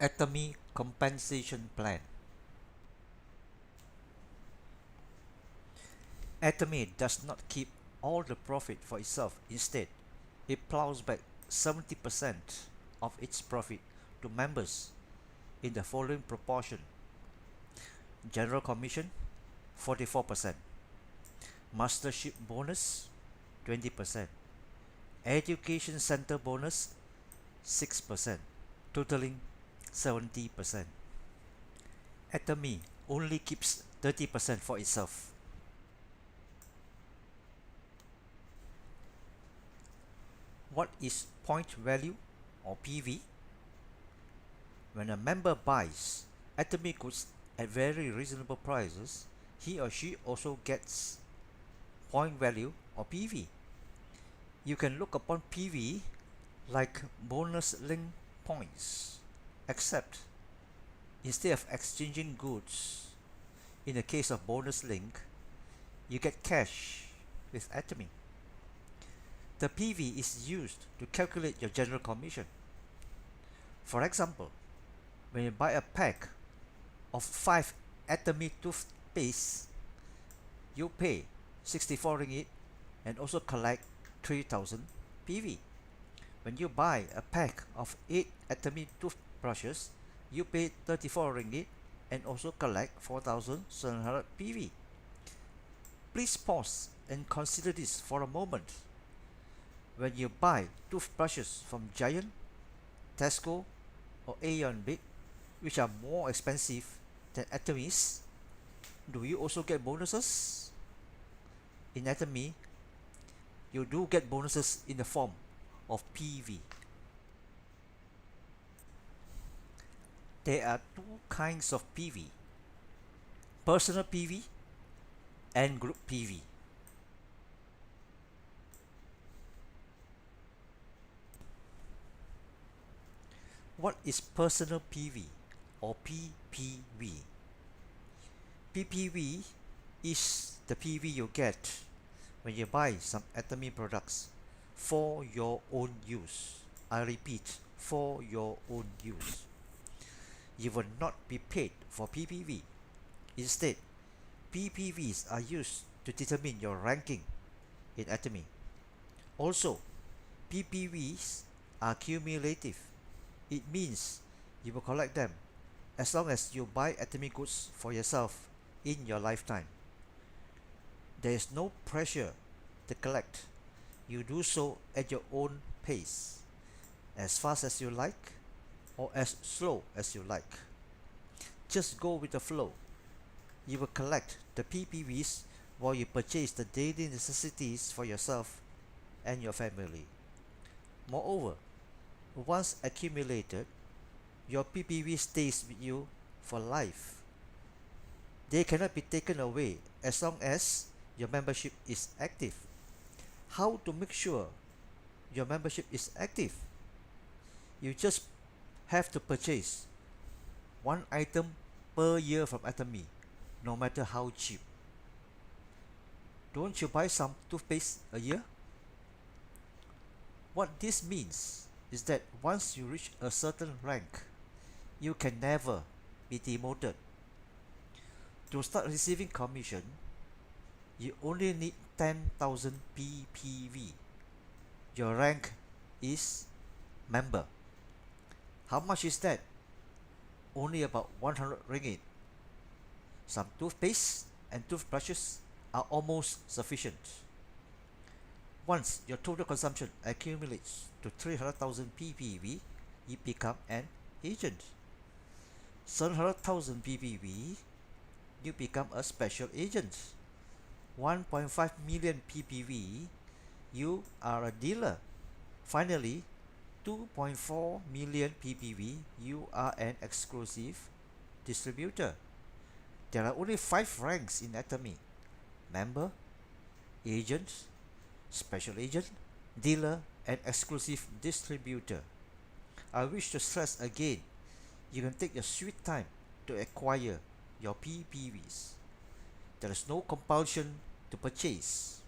Atomy compensation plan. Atomy does not keep all the profit for itself. Instead, it plows back 70% of its profit to members in the following proportion: general commission 44%, mastership bonus 20%, education center bonus 6%, totaling 70%. Atomy only keeps 30% for itself. What is point value or PV? When a member buys Atomy goods at very reasonable prices, he or she also gets point value or PV. You can look upon PV like bonus link points, except instead of exchanging goods, in the case of bonus link, you get cash with Atomy. The PV is used to calculate your general commission. For example, when you buy a pack of 5 Atomy toothpaste, you pay 64 ringgit and also collect 3000 PV. When you buy a pack of 8 Atomy toothbrushes, you pay 34 ringgit and also collect 4700 PV. Please pause and consider this for a moment. When you buy toothbrushes from Giant, Tesco or Aeon Big, which are more expensive than Atomy's, do you also get bonuses? In Atomy, you do get bonuses in the form of PV. There are two kinds of PV: personal PV and group PV. What is personal PV or PPV? PPV is the PV you get when you buy some Atomy products for your own use. I repeat, for your own use. You will not be paid for PPV. Instead, PPVs are used to determine your ranking in Atomy. Also, PPVs are cumulative. It means you will collect them as long as you buy Atomy goods for yourself in your lifetime. There is no pressure to collect. You do so at your own pace, as fast as you like or as slow as you like. Just go with the flow. You will collect the PPVs while you purchase the daily necessities for yourself and your family. Moreover, once accumulated, your PPV stays with you for life. They cannot be taken away as long as your membership is active. How to make sure your membership is active? You just have to purchase one item per year from Atomy, no matter how cheap. Don't you buy some toothpaste a year? What this means is that once you reach a certain rank, you can never be demoted. To start receiving commission, you only need 10,000 PPV. Your rank is member. How much is that? Only about 100 ringgit. Some toothpaste and toothbrushes are almost sufficient. Once your total consumption accumulates to 300,000 PPV, you become an agent. 700,000 PPV, you become a special agent. 1.5 million PPV, you are a dealer. Finally, 2.4 million PPV, you are an exclusive distributor. There are only 5 ranks in Atomy: member, agent, special agent, dealer, and exclusive distributor. I wish to stress again, you can take your sweet time to acquire your PPVs. There is no compulsion to purchase.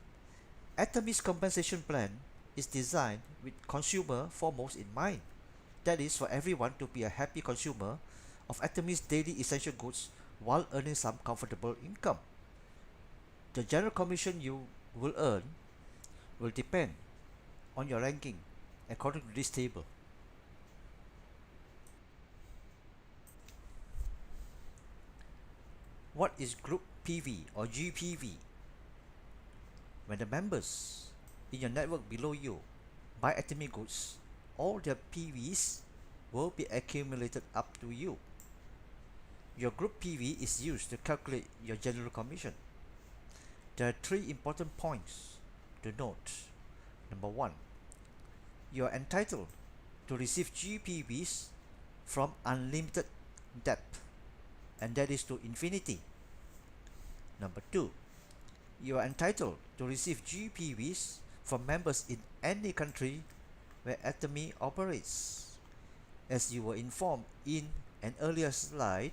Atomy's compensation plan is designed with consumer foremost in mind. that is for everyone to be a happy consumer of Atomy's daily essential goods while earning some comfortable income. The general commission you will earn will depend on your ranking according to this table. What is group PV or GPV? When the members in your network below you buy Atomy goods, all their PVs will be accumulated up to you. Your group PV is used to calculate your general commission. There are three important points to note. Number one, you are entitled to receive GPVs from unlimited depth, and that is to infinity. Number two, you are entitled to receive GPVs from members in any country where Atomy operates. As you were informed in an earlier slide,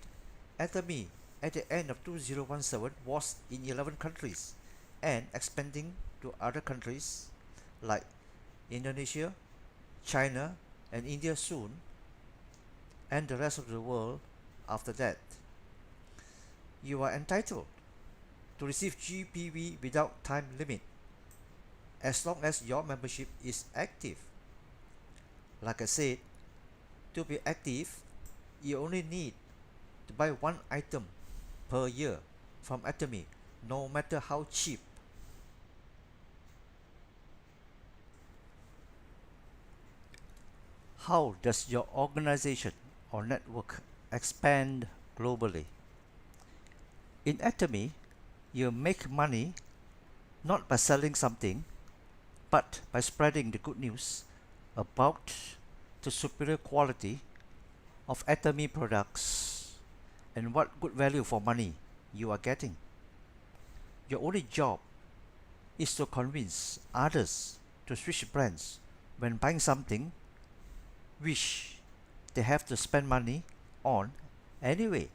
Atomy at the end of 2017 was in 11 countries and expanding to other countries like Indonesia, China, and India soon, and the rest of the world after that. You are entitled to receive GPV without time limit as long as your membership is active. Like I said, to be active, you only need to buy one item per year from Atomy, no matter how cheap. How does your organization or network expand globally? In Atomy, you make money not by selling something, but by spreading the good news about the superior quality of Atomy products and what good value for money you are getting. Your only job is to convince others to switch brands when buying something which they have to spend money on anyway.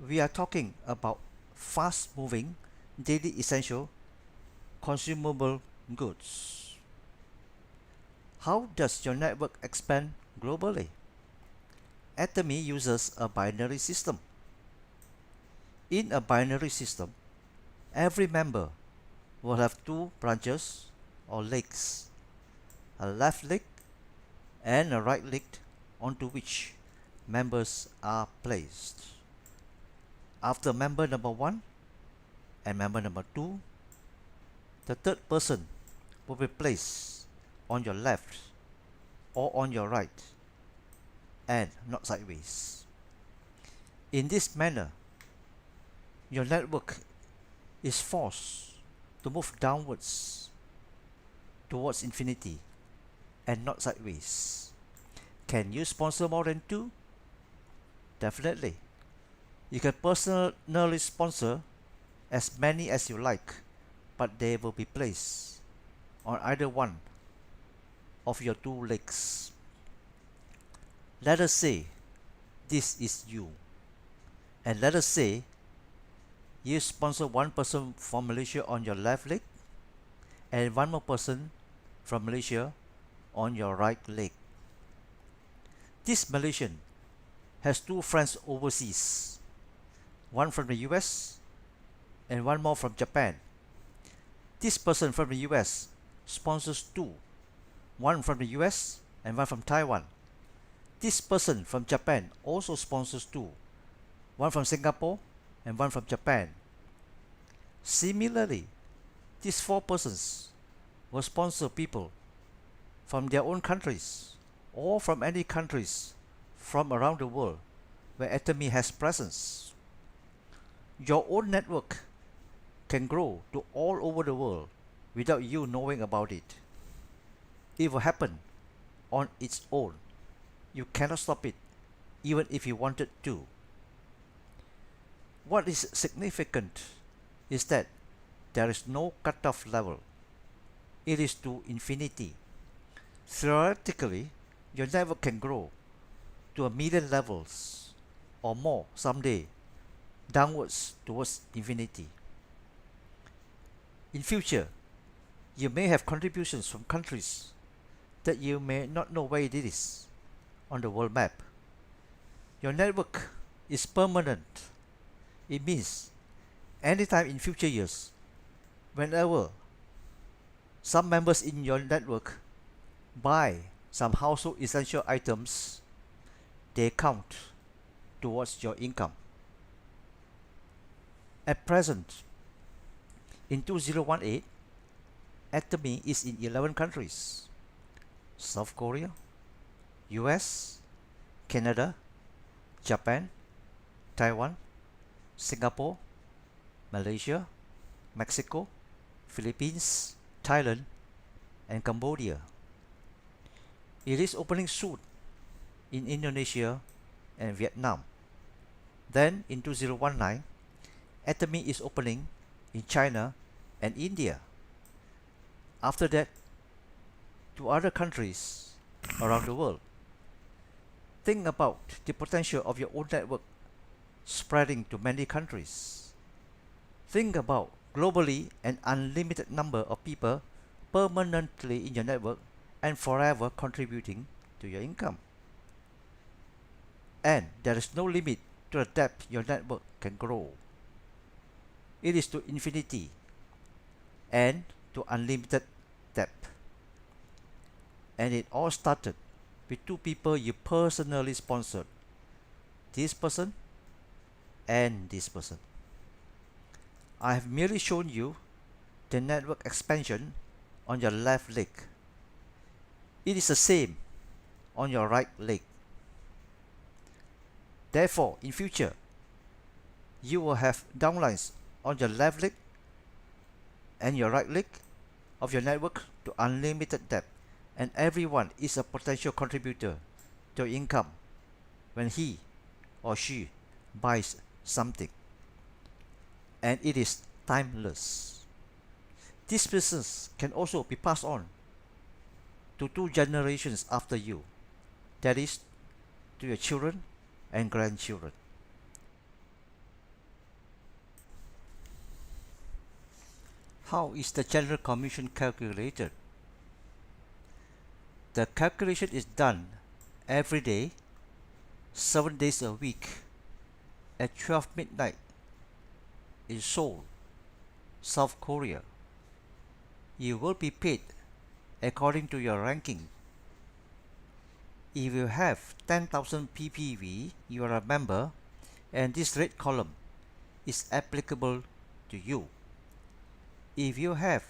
We are talking about fast moving daily essential consumable goods. How does your network expand globally? Atomy uses a binary system. In a binary system, every member will have two branches or legs, a left leg and a right leg onto which members are placed. After member number 1 and member number 2, the third person will be placed on your left or on your right and not sideways. In this manner, your network is forced to move downwards towards infinity and not sideways. Can you sponsor more than 2? Definitely. You can personally sponsor as many as you like, but they will be placed on either one of your 2 legs. Let us say this is you, and let us say you sponsor one person from Malaysia on your left leg and one more person from Malaysia on your right leg. This Malaysian has 2 friends overseas, one from the US and one more from Japan. This person from the US sponsors 2, one from the US and one from Taiwan. This person from Japan also sponsors 2, one from Singapore and one from Japan. Similarly, these 4 persons will sponsor people from their own countries or from any countries from around the world where Atomy has presence. Your own network can grow to all over the world without you knowing about it. It will happen on its own. You cannot stop it, even if you wanted to. What is significant is that there is no cutoff level. It is to infinity. Theoretically, your network can grow to 1,000,000 levels or more someday, downwards towards infinity. In future, you may have contributions from countries that you may not know where it is, on the world map. Your network is permanent. It means anytime in future years, whenever some members in your network buy some household essential items, they count towards your income. At present, in 2018, Atomy is in 11 countries: South Korea, US, Canada, Japan, Taiwan, Singapore, Malaysia, Mexico, Philippines, Thailand, and Cambodia. It is opening soon in Indonesia and Vietnam. Then in 2019, Atomy is opening in China and India. After that, to other countries around the world. Think about the potential of your own network spreading to many countries. Think about globally an unlimited number of people permanently in your network and forever contributing to your income. And there is no limit to the depth your network can grow. It is to infinity and to unlimited depth. And it all started with two people you personally sponsored. This person and this person. I have merely shown you the network expansion on your left leg. It is the same on your right leg. Therefore, in future, you will have downlines on your left leg and your right leg of your network to unlimited depth, and everyone is a potential contributor to income when he or she buys something, and it is timeless. This business can also be passed on to 2 generations after you, that is, to your children and grandchildren. How is the general commission calculated? The calculation is done every day, 7 days a week, at 12 midnight in Seoul, South Korea. You will be paid according to your ranking. If you have 10,000 ppv, you are a member, and this red column is applicable to you. If you have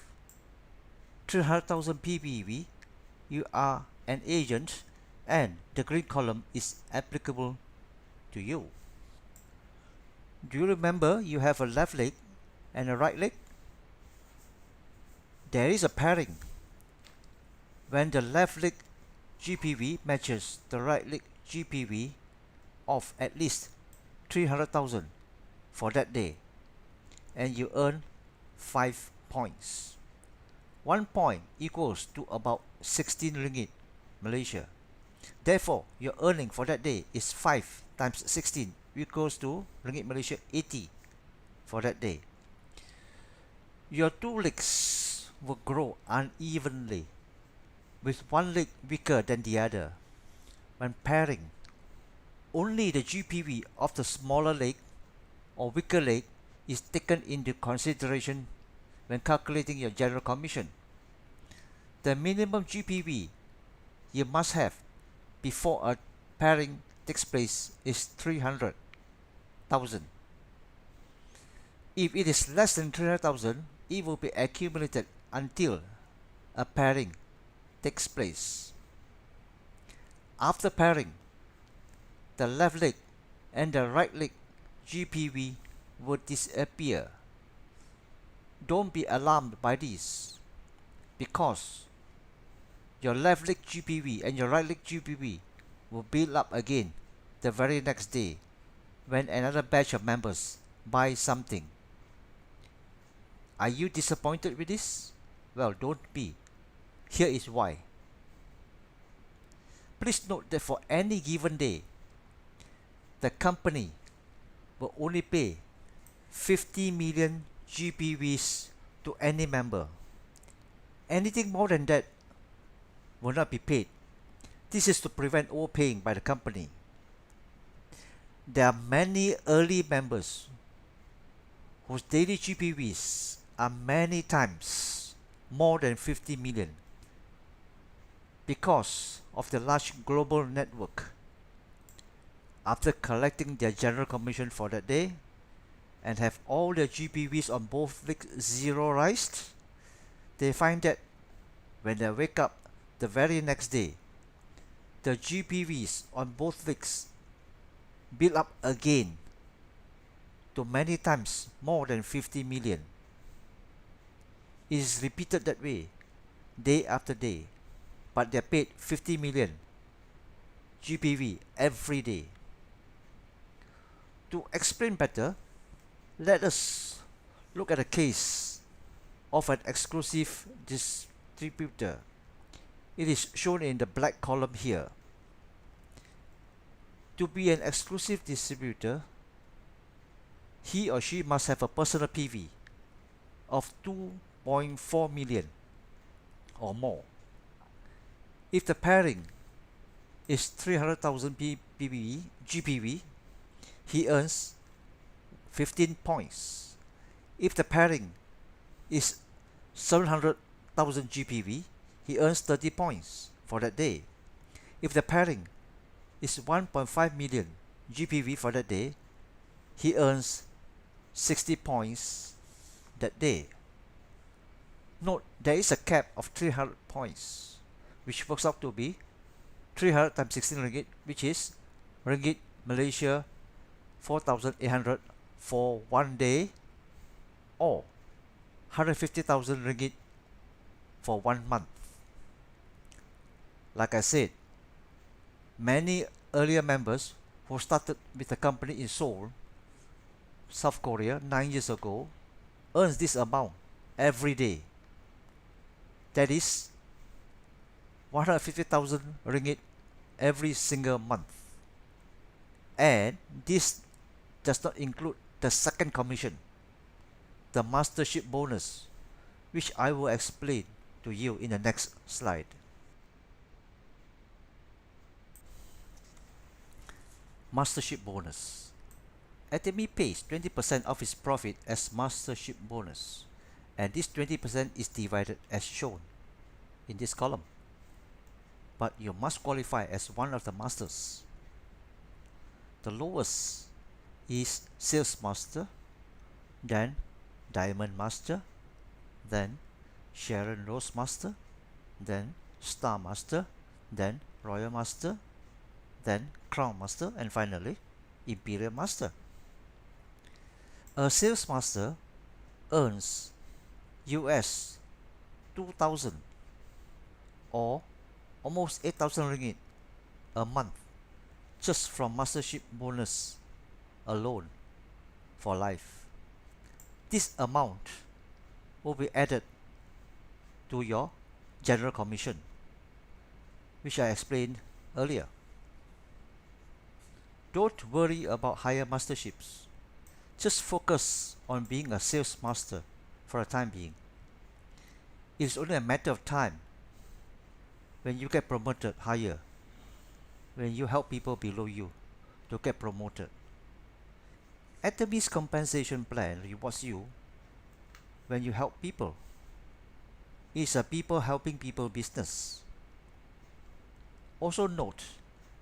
300,000 ppv, you are an agent, and the green column is applicable to you. Do you remember you have a left leg and a right leg? There is a pairing. When the left leg GPV matches the right leg GPV of at least 300,000 for that day, and you earn 5 points. 1 point equals to about 16 ringgit Malaysia. Therefore, your earning for that day is 5 times 16 equals to ringgit Malaysia 80 for that day. Your 2 legs will grow unevenly, with one leg weaker than the other. When pairing, only the GPV of the smaller leg or weaker leg is taken into consideration when calculating your general commission. The minimum GPV you must have before a pairing takes place is 300,000. If it is less than 300,000, it will be accumulated until a pairing takes place. After pairing, the left leg and the right leg GPV will disappear. Don't be alarmed by this, because your left leg GPV and your right leg GPV will build up again the very next day when another batch of members buy something. Are you disappointed with this? Well, don't be. Here is why. Please note that for any given day, the company will only pay 50 million GPVs to any member. Anything more than that will not be paid. This is to prevent overpaying by the company. There are many early members whose daily GPVs are many times more than 50 million because of the large global network. After collecting their general commission for that day and have all their GPVs on both weeks zeroized, they find that when they wake up the very next day, the GPVs on both weeks build up again to many times more than 50 million. It is repeated that way, day after day, but they're paid 50 million GPV every day. To explain better, let us look at a case of an exclusive distributor. It is shown in the black column here. To be an exclusive distributor, he or she must have a personal PV of 2.4 million or more. If the pairing is 300,000 GPV, he earns 15 points. If the pairing is 700,000 GPV, he earns 30 points for that day. If the pairing is 1.5 million GPV for that day, he earns 60 points that day. Note, there is a cap of 300 points, which works out to be 300 times 16 ringgit, which is ringgit Malaysia 4,800 for one day, or 150,000 ringgit for 1 month. Like I said, many earlier members who started with the company in Seoul, South Korea 9 years ago, earns this amount every day. That is 150,000 ringgit every single month. And this does not include the second commission, the mastership bonus, which I will explain to you in the next slide. Mastership bonus. Atomy pays 20% of its profit as mastership bonus, and this 20% is divided as shown in this column. But you must qualify as one of the masters. The lowest is Sales Master, then Diamond Master, then Sharon Rose Master, then Star Master, then Royal Master, then Crown Master, and finally Imperial Master. A Sales Master earns US 2,000 or almost 8,000 ringgit a month just from mastership bonus alone for life. This amount will be added to your general commission, which I explained earlier. Don't worry about higher masterships. Just focus on being a sales master for a time being. It's only a matter of time when you get promoted higher, when you help people below you to get promoted. Atomy's compensation plan rewards you when you help people. It's a people helping people business. Also note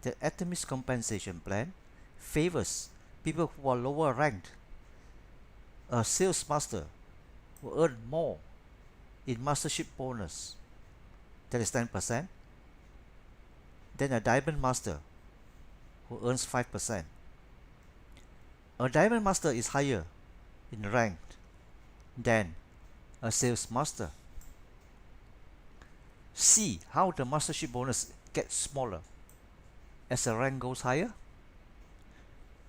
that Atomy's compensation plan favors people who are lower ranked. A sales master will earn more in mastership bonus, that is 10%, than a diamond master who earns 5%. A diamond master is higher in rank than a sales master. See how the mastership bonus gets smaller as the rank goes higher.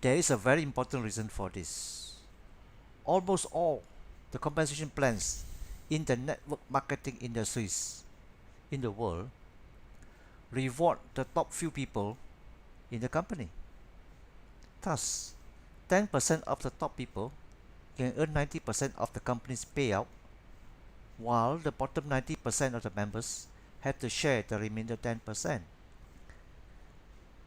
There is a very important reason for this. Almost all the compensation plans in the network marketing industries in the world reward the top few people in the company. Thus, 10% of the top people can earn 90% of the company's payout, while the bottom 90% of the members have to share the remainder 10%.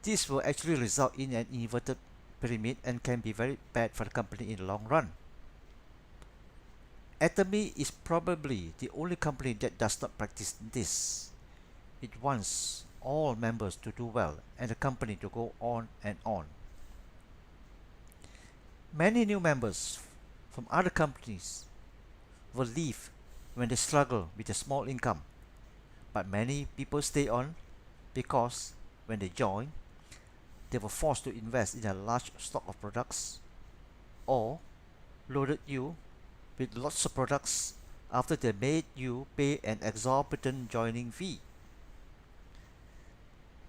This will actually result in an inverted pyramid and can be very bad for the company in the long run. Atomy is probably the only company that does not practice this. It wants all members to do well and the company to go on and on. Many new members from other companies will leave when they struggle with a small income, but many people stay on because when they join, they were forced to invest in a large stock of products or loaded you with lots of products after they made you pay an exorbitant joining fee.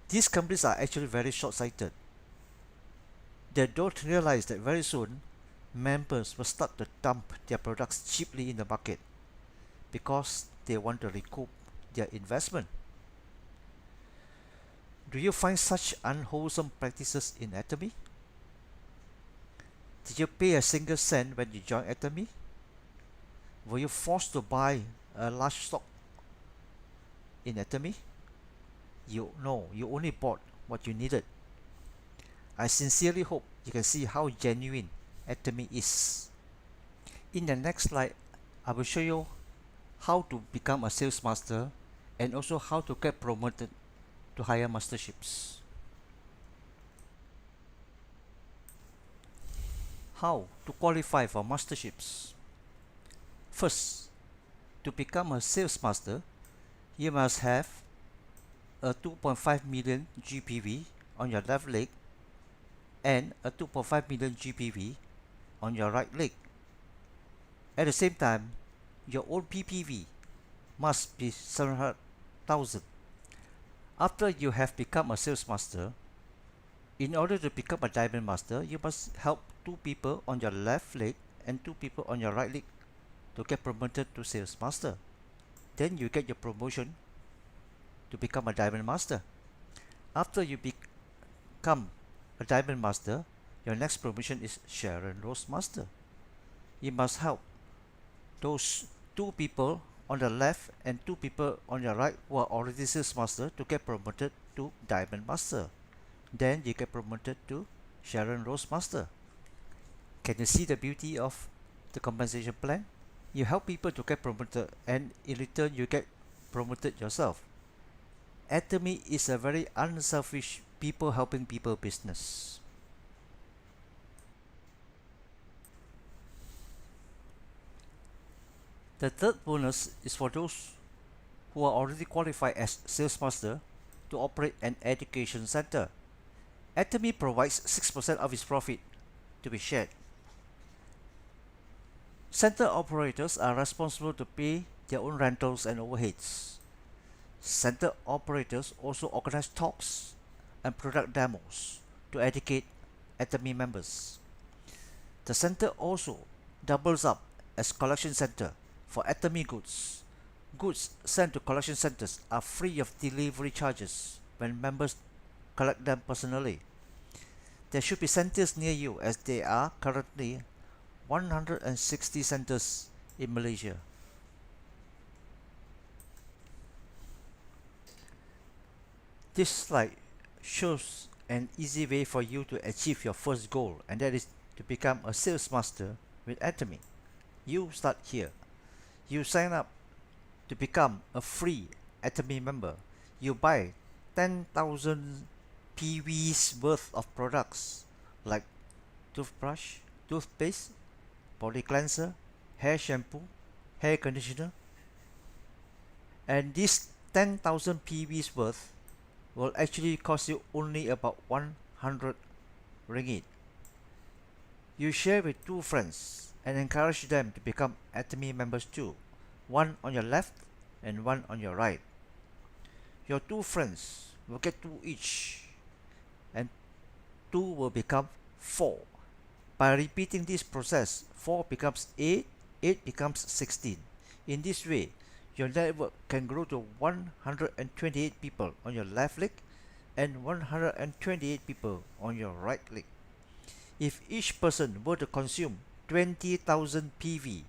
These companies are actually very short-sighted. They don't realize that very soon members will start to dump their products cheaply in the market because they want to recoup their investment. Do you find such unwholesome practices in Atomy? Did you pay a single cent when you joined Atomy? Were you forced to buy a large stock in Atomy? You only bought what you needed. I sincerely hope you can see how genuine Atomy is. In the next slide, I will show you how to become a sales master and also how to get promoted to higher masterships. How to qualify for masterships? First, to become a sales master, you must have a 2.5 million GPV on your left leg and a 2.5 million GPV on your right leg. At the same time, your own PPV must be 700,000. After you have become a sales master, in order to become a diamond master, you must help 2 people on your left leg and 2 people on your right leg to get promoted to sales master. Then you get your promotion to become a diamond master. After you become a diamond master, your next promotion is Sharon Rose Master. You must help those 2 people on the left and 2 people on your right who are already sales master to get promoted to diamond master. Then you get promoted to Sharon Rose Master. Can you see the beauty of the compensation plan? You help people to get promoted and in return you get promoted yourself. Atomy is a very unselfish people helping people business. The third bonus is for those who are already qualified as sales master to operate an education center. Atomy provides 6% of its profit to be shared. Center operators are responsible to pay their own rentals and overheads. Center operators also organize talks and product demos to educate Atomy members. The center also doubles up as collection center for Atomy goods. Goods sent to collection centers are free of delivery charges when members collect them personally. There should be centers near you as there are currently 160 centers in Malaysia. This slide shows an easy way for you to achieve your first goal, and that is to become a sales master with Atomy. You start here. You sign up to become a free Atomy member. You buy 10,000 PVs worth of products like toothbrush, toothpaste, body cleanser, hair shampoo, hair conditioner, and this 10,000 PVs worth will actually cost you only about 100 ringgit. You share with 2 friends and encourage them to become Atomy members too, one on your left and one on your right. Your 2 friends will get 2 each and 2 will become 4. By repeating this process, 4 becomes 8, 8 becomes 16. In this way, your network can grow to 128 people on your left leg and 128 people on your right leg. If each person were to consume 20,000 PV,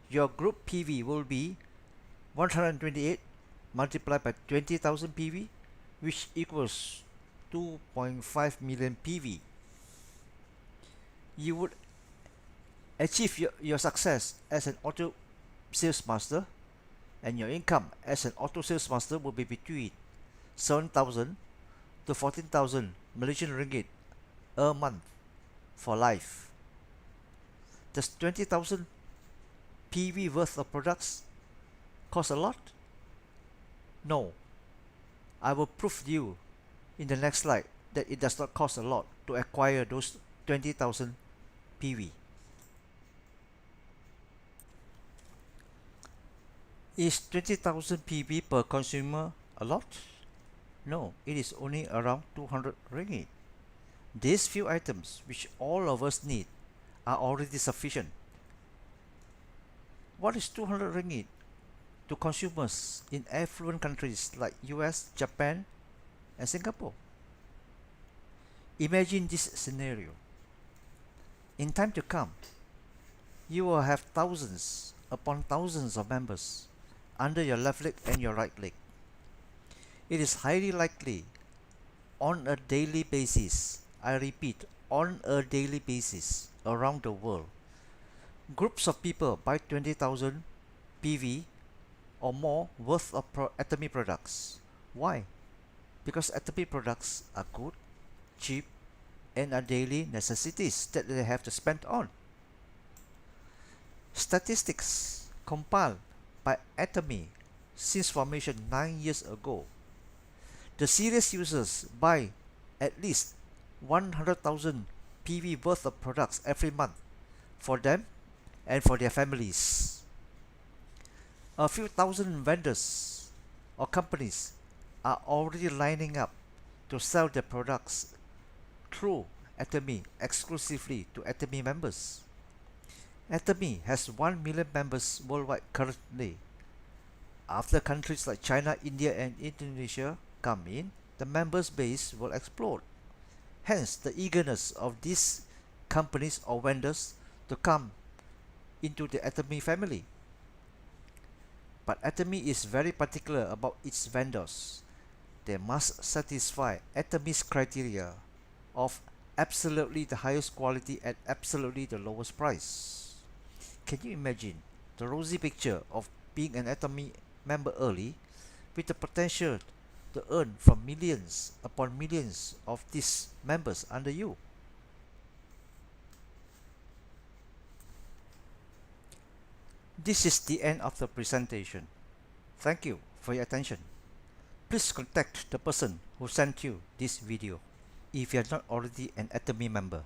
your group PV will be 128 multiplied by 20,000 PV, which equals 2.5 million PV. You would achieve your success as an auto sales master, and your income as an auto sales master will be between 7,000 to 14,000 Malaysian ringgit a month for life. Does 20,000 PV worth of products cost a lot? No. I will prove to you in the next slide that it does not cost a lot to acquire those 20,000 PV. Is 20,000 PV per consumer a lot? No, it is only around 200 ringgit. These few items which all of us need are already sufficient. What is 200 ringgit to consumers in affluent countries like US, Japan, and Singapore? Imagine this scenario. In time to come, you will have thousands upon thousands of members under your left leg and your right leg. It is highly likely on a daily basis, I repeat, on a daily basis around the world, groups of people buy 20,000 PV or more worth of Atomy products. Why? Because Atomy products are good, cheap, and are daily necessities that they have to spend on. Statistics compiled by Atomy since formation 9 years ago. The serious users buy at least 100,000 PV worth of products every month for them and for their families. A few thousand vendors or companies are already lining up to sell their products through Atomy exclusively to Atomy members. Atomy has 1 million members worldwide currently. After countries like China, India, and Indonesia come in, the members base will explode. Hence, the eagerness of these companies or vendors to come into the Atomy family. But Atomy is very particular about its vendors. They must satisfy Atomy's criteria of absolutely the highest quality at absolutely the lowest price. Can you imagine the rosy picture of being an Atomy member early with the potential to earn from millions upon millions of these members under you? This is the end of the presentation. Thank you for your attention. Please contact the person who sent you this video if you are not already an Atomy member.